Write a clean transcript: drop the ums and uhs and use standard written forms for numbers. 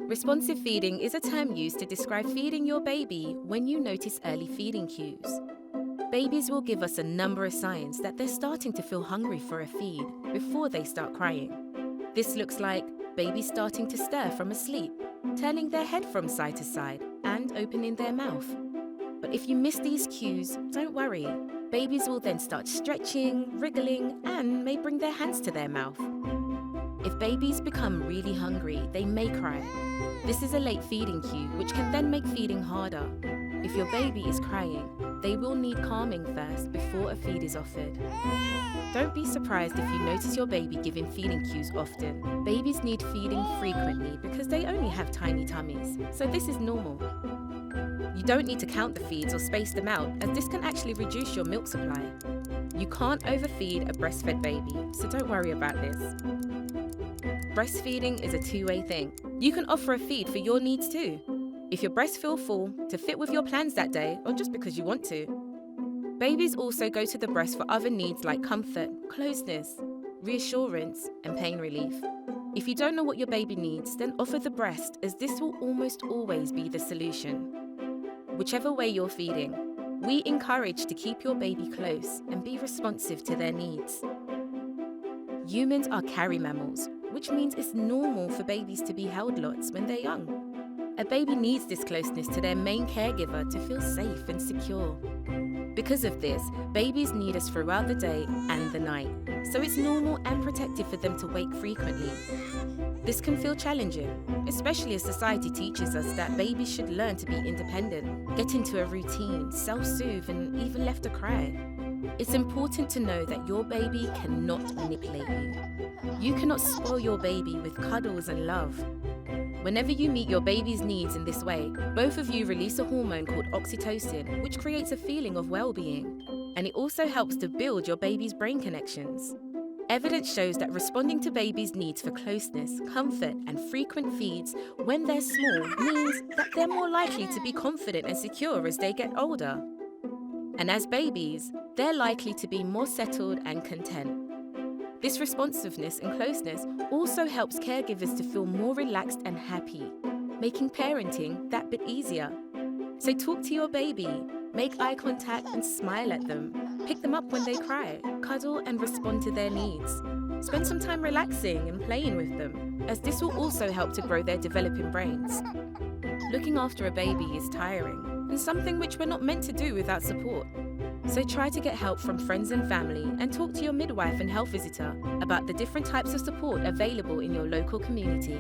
Responsive feeding is a term used to describe feeding your baby when you notice early feeding cues. Babies will give us a number of signs that they're starting to feel hungry for a feed before they start crying. This looks like babies starting to stir from asleep, turning their head from side to side, and opening their mouth. But if you miss these cues, don't worry. Babies will then start stretching, wriggling, and may bring their hands to their mouth. If babies become really hungry, they may cry. This is a late feeding cue, which can then make feeding harder. If your baby is crying, they will need calming first before a feed is offered. Don't be surprised if you notice your baby giving feeding cues often. Babies need feeding frequently because they only have tiny tummies, so this is normal. You don't need to count the feeds or space them out, as this can actually reduce your milk supply. You can't overfeed a breastfed baby, so don't worry about this. Breastfeeding is a two-way thing. You can offer a feed for your needs too. If your breasts feel full, to fit with your plans that day, or just because you want to. Babies also go to the breast for other needs like comfort, closeness, reassurance, and pain relief. If you don't know what your baby needs, then offer the breast, as this will almost always be the solution. Whichever way you're feeding, we encourage to keep your baby close and be responsive to their needs. Humans are carry mammals, which means it's normal for babies to be held lots when they're young. A baby needs this closeness to their main caregiver to feel safe and secure. Because of this, babies need us throughout the day and the night, so it's normal and protective for them to wake frequently. This can feel challenging, especially as society teaches us that babies should learn to be independent, get into a routine, self-soothe, and even left to cry. It's important to know that your baby cannot manipulate you. You cannot spoil your baby with cuddles and love. Whenever you meet your baby's needs in this way, both of you release a hormone called oxytocin, which creates a feeling of well-being. And it also helps to build your baby's brain connections. Evidence shows that responding to babies' needs for closeness, comfort, and frequent feeds when they're small means that they're more likely to be confident and secure as they get older. And as babies, they're likely to be more settled and content. This responsiveness and closeness also helps caregivers to feel more relaxed and happy, making parenting that bit easier. So talk to your baby, make eye contact and smile at them. Pick them up when they cry, cuddle and respond to their needs. Spend some time relaxing and playing with them, as this will also help to grow their developing brains. Looking after a baby is tiring, and something which we're not meant to do without support. So try to get help from friends and family and talk to your midwife and health visitor about the different types of support available in your local community.